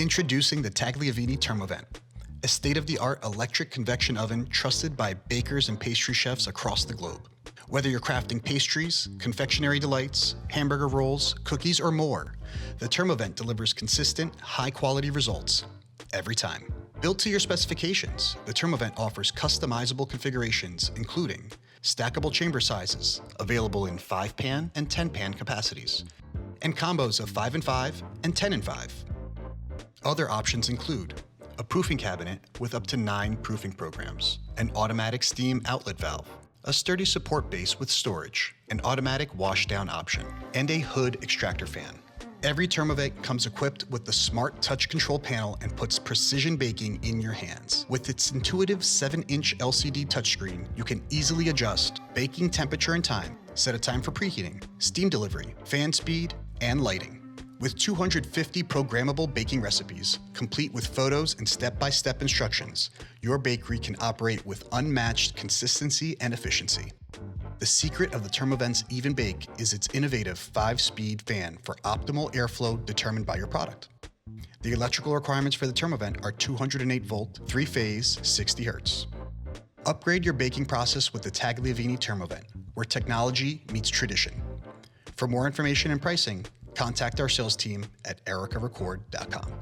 Introducing the Tagliavini Termovent, a state-of-the-art electric convection oven trusted by bakers and pastry chefs across the globe. Whether you're crafting pastries, confectionery delights, hamburger rolls, cookies, or more, the Termovent delivers consistent, high-quality results every time. Built to your specifications, the Termovent offers customizable configurations, including stackable chamber sizes, available in 5-pan and 10-pan capacities, and combos of 5 and 5 and 10 and 5. Other options include a proofing cabinet with up to 9 proofing programs, an automatic steam outlet valve, a sturdy support base with storage, an automatic washdown option, and a hood extractor fan. Every Termovent comes equipped with the smart touch control panel and puts precision baking in your hands. With its intuitive 7-inch LCD touchscreen, you can easily adjust baking temperature and time, set a time for preheating, steam delivery, fan speed, and lighting. With 250 programmable baking recipes, complete with photos and step-by-step instructions, your bakery can operate with unmatched consistency and efficiency. The secret of the Termovent's Even Bake is its innovative 5-speed fan for optimal airflow determined by your product. The electrical requirements for the Termovent are 208-volt, 3-phase, 60 Hz. Upgrade your baking process with the Tagliavini Termovent, where technology meets tradition. For more information and pricing, contact our sales team at erikarecord.com.